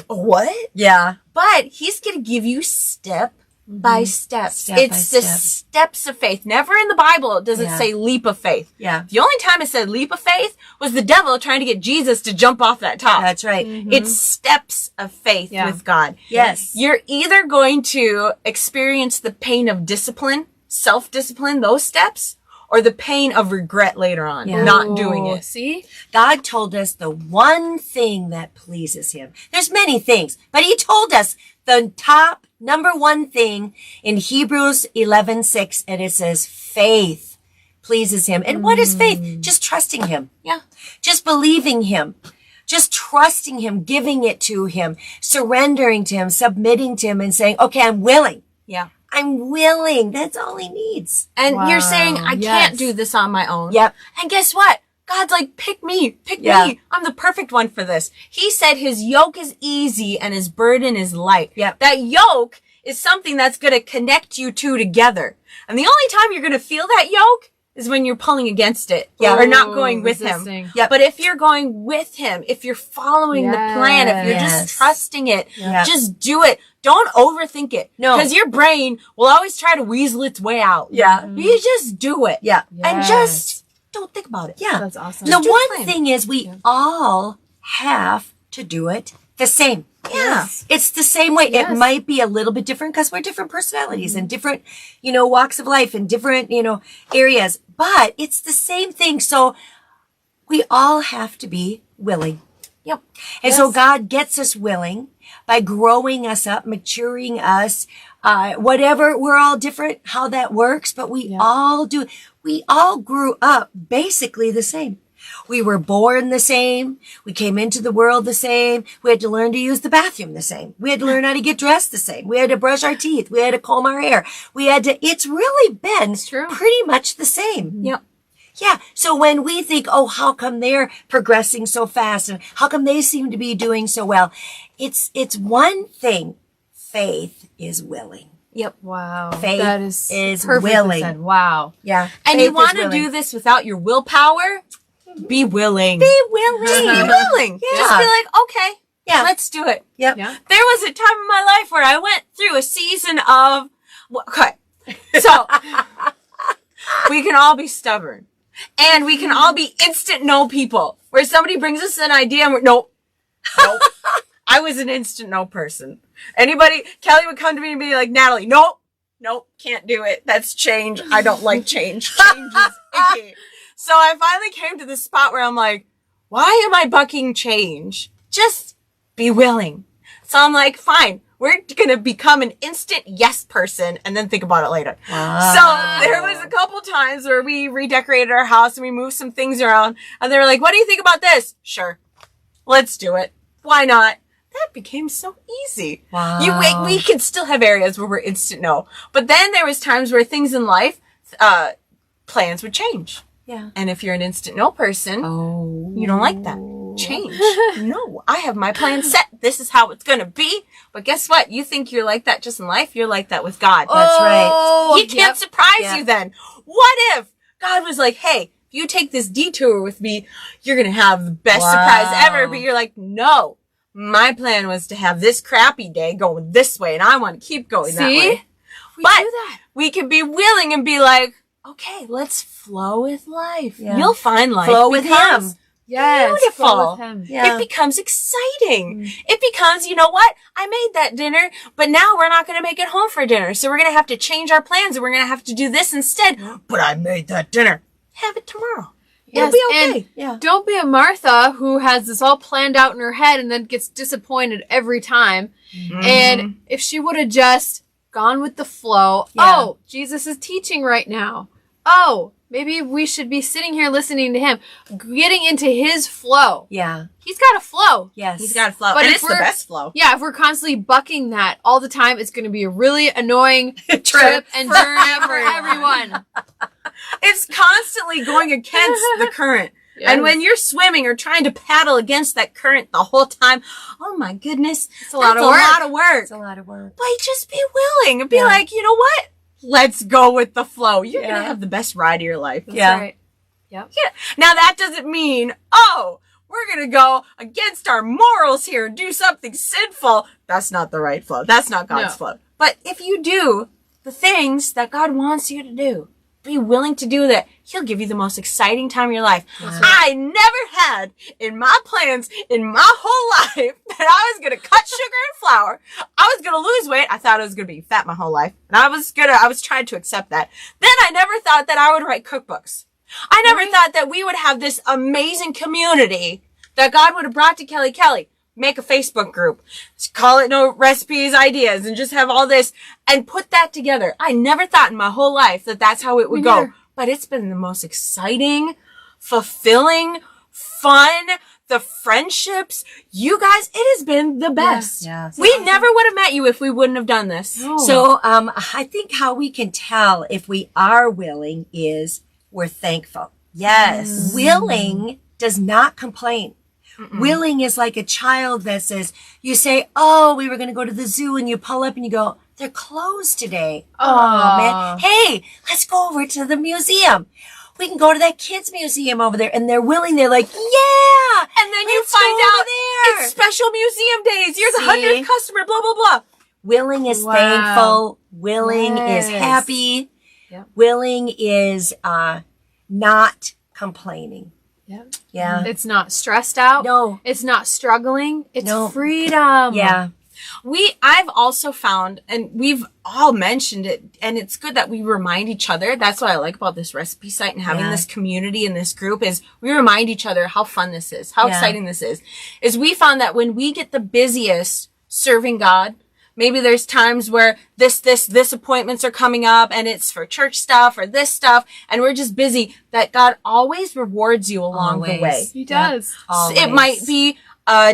what? Yeah. But he's going to give you step by step. Step It's by the step. steps of faith. Never in the Bible does it say leap of faith. Yeah. The only time it said leap of faith was the devil trying to get Jesus to jump off that top. That's right. It's steps of faith with God. Yes. You're either going to experience the pain of discipline, self-discipline, those steps, or the pain of regret later on, not doing it. See? God told us the one thing that pleases him. There's many things, but he told us the top number one thing in Hebrews 11:6, and it says faith pleases him. And what is faith? Just trusting him. Yeah. Just believing him. Just trusting him, giving it to him, surrendering to him, submitting to him, and saying, okay, I'm willing. Yeah. I'm willing. That's all he needs. And you're saying, I can't do this on my own. Yep. And guess what? God's like, pick me. I'm the perfect one for this. He said his yoke is easy and his burden is light. Yep. That yoke is something that's going to connect you two together. And the only time you're going to feel that yoke is when you're pulling against it or not going with resisting. him. Yep. But if you're going with him, if you're following the plan, if you're just trusting it, just do it. Don't overthink it. No. Because your brain will always try to weasel its way out. Yeah. You just do it. Yeah. And just don't think about it. Yeah. That's awesome. The do one the plan. thing is we all have to do it the same. Yeah. It's the same way. Yes. It might be a little bit different because we're different personalities and different, walks of life and different, areas, but it's the same thing. So we all have to be willing. Yep. And so God gets us willing by growing us up, maturing us, whatever. We're all different how that works, but we all do. We all grew up basically the same. We were born the same. We came into the world the same. We had to learn to use the bathroom the same. We had to learn how to get dressed the same. We had to brush our teeth. We had to comb our hair. It's really been pretty much the same. Yep. Yeah. So when we think, oh, how come they're progressing so fast and how come they seem to be doing so well? It's one thing. Faith is willing. Yep. Wow. Faith that is perfectly willing. said. Wow. Yeah. And you want to do this without your willpower? Be willing. Be willing. Just be willing. Yeah. Just be like, okay, let's do it. Yep. Yeah. There was a time in my life where I went through a season of, okay, so we can all be stubborn and we can all be instant no people where somebody brings us an idea and we're, nope. I was an instant no person. Kelly would come to me and be like, Natalie, nope, can't do it. That's change. I don't like change. Change is icky. So I finally came to this spot where I'm like, why am I bucking change? Just be willing. So I'm like, fine, we're going to become an instant yes person and then think about it later. Wow. So there was a couple times where we redecorated our house and we moved some things around and they were like, what do you think about this? Sure. Let's do it. Why not? That became so easy. Wow. We could still have areas where we're instant no. But then there was times where things in life, plans would change. Yeah. And if you're an instant no person, you don't like that. Change. No, I have my plan set. This is how it's going to be. But guess what? You think you're like that just in life? You're like that with God. That's right. He can't surprise you then. What if God was like, hey, if you take this detour with me, you're going to have the best surprise ever. But you're like, no, my plan was to have this crappy day going this way. And I want to keep going that way. But we can be willing and be like, okay, let's flow with life. Yeah. You'll find life. Flow with him. Yes. Beautiful. Flow with him. Yeah. It becomes exciting. It becomes, you know what? I made that dinner, but now we're not going to make it home for dinner. So we're going to have to change our plans and we're going to have to do this instead. But I made that dinner. Have it tomorrow. Yes, It'll be okay. and don't be a Martha who has this all planned out in her head and then gets disappointed every time. Mm-hmm. And if she would have just gone with the flow, oh, Jesus is teaching right now. Oh, maybe we should be sitting here listening to him, getting into his flow. Yeah. He's got a flow. Yes. He's got a flow. But and if it's the we're- best flow. Yeah, if we're constantly bucking that all the time, it's going to be a really annoying trip and journey for everyone. It's constantly going against the current. Yes. And when you're swimming or trying to paddle against that current the whole time, oh my goodness, It's a lot of work. It's a lot of work. But just be willing and be like, you know what? Let's go with the flow. You're going to have the best ride of your life. That's Yeah. right. Yep. Yeah. Now that doesn't mean, oh, we're going to go against our morals here and do something sinful. That's not the right flow. That's not God's flow. But if you do the things that God wants you to do, be willing to do that, he'll give you the most exciting time of your life. Right. I never had in my plans in my whole life that I was going to cut sugar and flour. I was going to lose weight. I thought I was going to be fat my whole life. And I was trying to accept that. Then I never thought that I would write cookbooks. I never thought that we would have this amazing community that God would have brought to Kelly. Make a Facebook group, call it No Recipes, Ideas, and just have all this and put that together. I never thought in my whole life that that's how it would go. But it's been the most exciting, fulfilling, fun, the friendships. You guys, it has been the best. Yeah. We never would have met you if we wouldn't have done this. No. So, I think how we can tell if we are willing is we're thankful. Yes. Willing does not complain. Willing is like a child that says, you say, oh, we were going to go to the zoo, and you pull up and you go, they're closed today. Oh, man. Hey, let's go over to the museum. We can go to that kids museum over there. And they're willing. They're like, yeah. And then you find out it's special museum days. You're the 100th customer, blah, blah, blah. Willing is thankful. Willing is happy. Yep. Willing is not complaining. Yep. Yeah. It's not stressed out. No. It's not struggling. It's No. freedom. Yeah. I've also found, and we've all mentioned it, and it's good that we remind each other. That's what I like about this recipe site and having this community in this group is we remind each other how fun this is, how exciting this is we found that when we get the busiest serving God, maybe there's times where this appointments are coming up and it's for church stuff or this stuff, and we're just busy, that God always rewards you along the way. He does. Always. It might be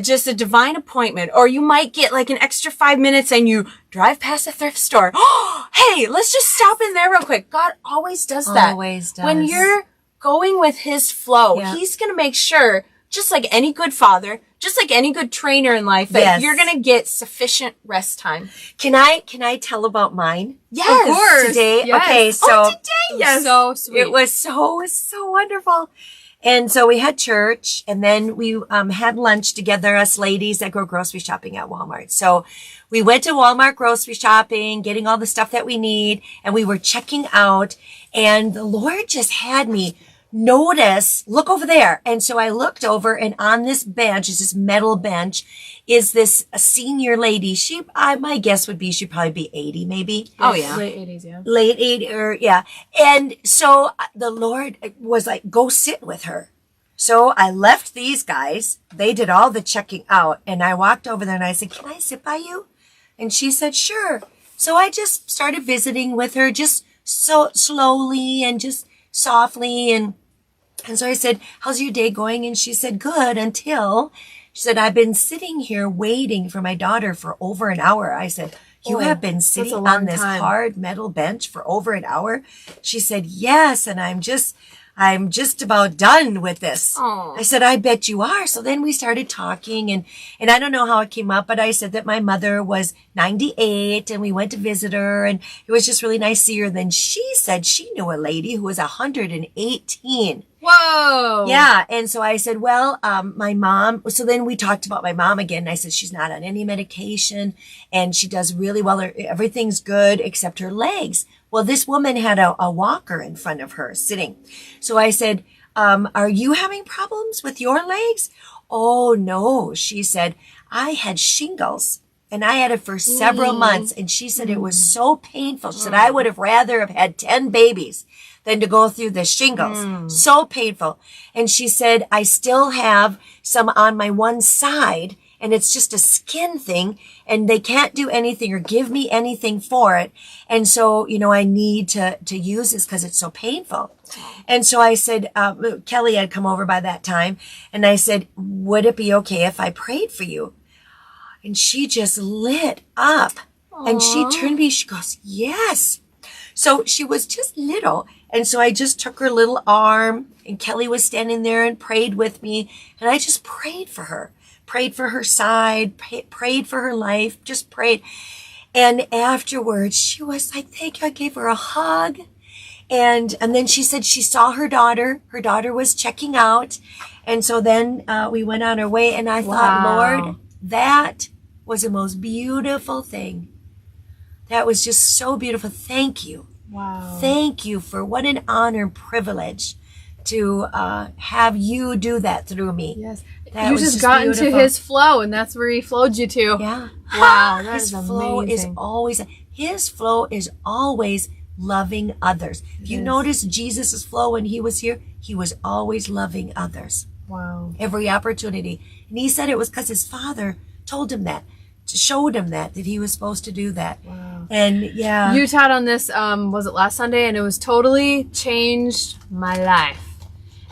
just a divine appointment, or you might get like an extra 5 minutes and you drive past a thrift store. Oh, hey, let's just stop in there real quick. God always does that. Always does. When you're going with his flow, he's going to make sure, just like any good father, just like any good trainer in life, that you're going to get sufficient rest time. Can I tell about mine? Yes. Of course. Today? Yes. Okay, so Today, yes. So sweet. it was so wonderful. And so we had church, and then we had lunch together, us ladies that go grocery shopping at Walmart. So we went to Walmart grocery shopping, getting all the stuff that we need, and we were checking out, and the Lord just had me notice, look over there. And so I looked over, and on this bench, is this metal bench, is this a senior lady. My guess would be she'd probably be 80 maybe. Oh, yeah. Late 80s, yeah. Late 80, or yeah. And so the Lord was like, go sit with her. So I left these guys. They did all the checking out. And I walked over there and I said, can I sit by you? And she said, sure. So I just started visiting with her, just so slowly and just softly. And so I said, how's your day going? And she said, good, until she said, I've been sitting here waiting for my daughter for over an hour. I said, you have been sitting on this hard metal bench for over an hour? She said, yes. And I'm just about done with this. Aww. I said, I bet you are. So then we started talking, and I don't know how it came up, but I said that my mother was 98 and we went to visit her, and it was just really nice to see her. Then she said she knew a lady who was 118. Whoa. Yeah. And so I said, well, my mom, so then we talked about my mom again. I said, she's not on any medication and she does really well. Everything's good except her legs. Well, this woman had a walker in front of her sitting. So I said, are you having problems with your legs? Oh, no. She said, I had shingles and I had it for several months. And she said it was so painful. She said, I would have rather have had 10 babies than to go through the shingles. So painful. And she said, I still have some on my one side, and it's just a skin thing, and they can't do anything or give me anything for it. And so, I need to use this because it's so painful. And so I said, Kelly had come over by that time, and I said, would it be okay if I prayed for you? And she just lit up. Aww. And she turned to me, she goes, yes. So she was just little. And so I just took her little arm, and Kelly was standing there and prayed with me. And I just prayed for her side, prayed for her life, just prayed. And afterwards, she was like, thank you. I gave her a hug. And then she said she saw her daughter. Her daughter was checking out. And so then we went on our way. And I thought, Lord, that was the most beautiful thing. That was just so beautiful. Thank you. Wow. Thank you for what an honor and privilege to have you do that through me. Yes. That You was just got beautiful. into his flow, and that's where he flowed you to. Yeah. Wow. That His is flow is amazing. his flow is always loving others. If you notice Jesus' flow when he was here, he was always loving others. Wow. Every opportunity. And he said it was because his father told him that, showed him that he was supposed to do that. Wow. And yeah. You taught on this, was it last Sunday? And it was totally changed my life.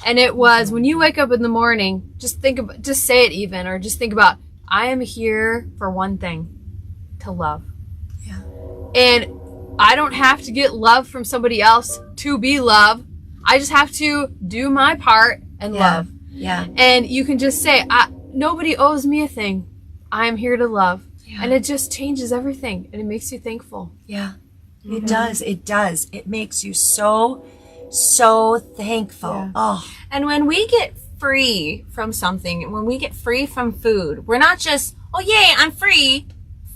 And it was when you wake up in the morning, just say it even, or just think about, I am here for one thing, to love. Yeah. And I don't have to get love from somebody else to be love. I just have to do my part and love. Yeah. And you can just say, nobody owes me a thing. I'm here to love. Yeah. And it just changes everything. And it makes you thankful. Yeah. It does. It does. It makes you so thankful. Yeah. Oh. And when we get free from something, when we get free from food, we're not just, oh yay, I'm free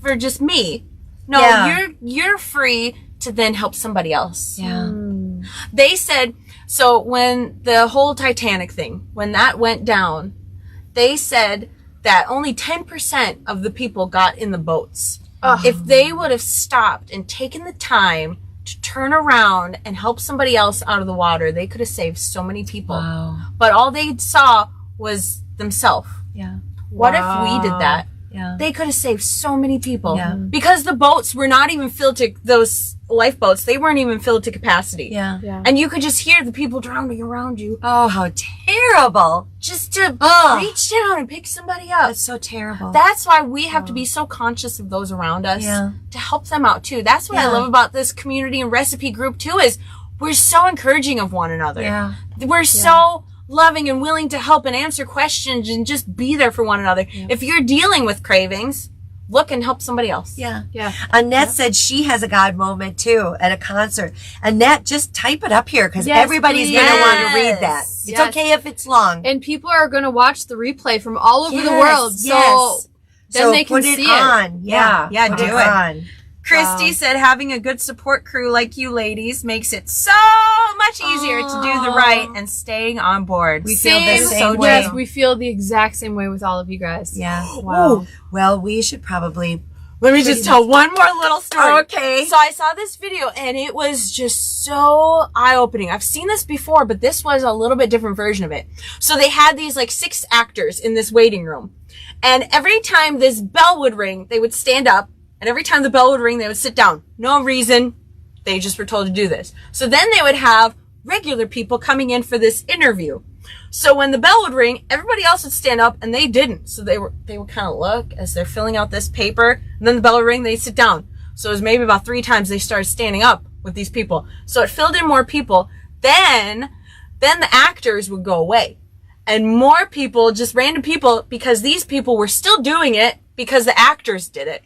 for just me. No, you're free to then help somebody else. Yeah. They said, so when the whole Titanic thing, when that went down, they said that only 10% of the people got in the boats. Ugh. If they would have stopped and taken the time to turn around and help somebody else out of the water, they could have saved so many people. Wow. But all they saw was themselves. Yeah. What if we did that? Yeah. They could have saved so many people. Yeah. Because the boats were not even filled to, those lifeboats, they weren't even filled to capacity. Yeah. Yeah. And you could just hear the people drowning around you. Oh, how terrible. Just to Oh. reach down and pick somebody up. That's so terrible. That's why we have to be so conscious of those around us Yeah. to help them out too. That's what I Yeah. love about this community and recipe group too, is we're so encouraging of one another. Yeah. We're so loving and willing to help and answer questions and just be there for one another. If you're dealing with cravings, look and help somebody else. Yeah. Yeah. Annette said she has a God moment too at a concert. Annette, just type it up here because Yes, everybody's please. going to want to read that. It's Yes. okay if it's long. And people are going to watch the replay from all over the Yes, world. So yes. then So they can put it see it. on. Yeah. Yeah, put do it it. on. Christy said having a good support crew like you ladies makes it so much easier to do the right and staying on board. We feel the So same true. way. Yes, we feel the exact same way with all of you guys. Yeah. Wow. Well, we should probably. Let me just tell one more little story. Okay. So I saw this video and it was just so eye-opening. I've seen this before, but this was a little bit different version of it. So they had these like 6 actors in this waiting room. And every time this bell would ring, they would stand up. And every time the bell would ring, they would sit down. No reason. They just were told to do this. So then they would have regular people coming in for this interview. So when the bell would ring, everybody else would stand up and they didn't. So they would kind of look as they're filling out this paper, and then the bell would ring, they'd sit down. So it was maybe about 3 times they started standing up with these people. So it filled in more people. Then the actors would go away. And more people, just random people, because these people were still doing it because the actors did it.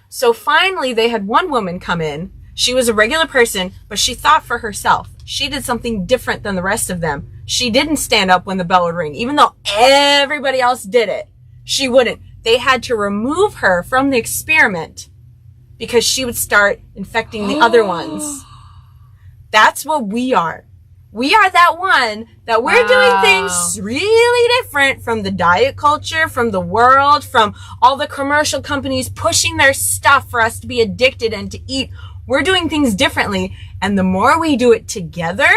So finally they had one woman come in. She was a regular person, but she thought for herself. She did something different than the rest of them. She didn't stand up when the bell would ring. Even though everybody else did it, she wouldn't. They had to remove her from the experiment because she would start infecting the other ones. That's what we are. We are that one that we're doing things really different from the diet culture, from the world, from all the commercial companies pushing their stuff for us to be addicted and to eat. We're doing things differently. And the more we do it together,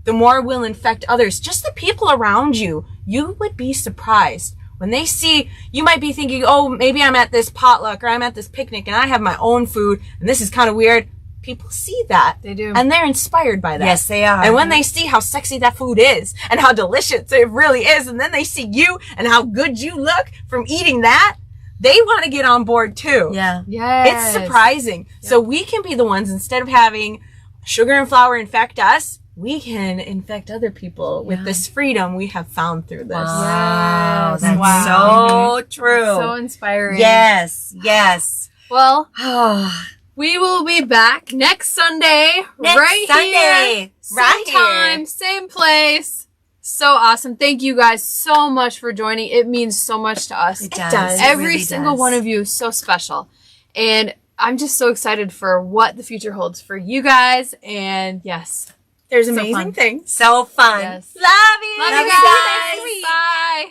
the more we'll infect others. Just the people around you. You would be surprised. When they see, you might be thinking, oh, maybe I'm at this potluck or I'm at this picnic and I have my own food and this is kind of weird. People see that. They do. And they're inspired by that. Yes, they are. And when they see how sexy that food is and how delicious it really is, and then they see you and how good you look from eating that, they want to get on board too. Yeah. Yes. It's surprising. So we can be the ones, instead of having sugar and flour infect us, we can infect other people with this freedom we have found through this. Wow. Yes. That's Wow. so true. So inspiring. Yes. Yes. Well, Oh, we will be back next Sunday. Next right Sunday. here. Right Same time, here. same place. So awesome. Thank you guys so much for joining. It means so much to us. It does. It Every really single does. one of you is so special. And I'm just so excited for what the future holds for you guys. And yes. There's So amazing fun. things. So fun. Yes. Love you. Love Love you you guys. guys. Bye.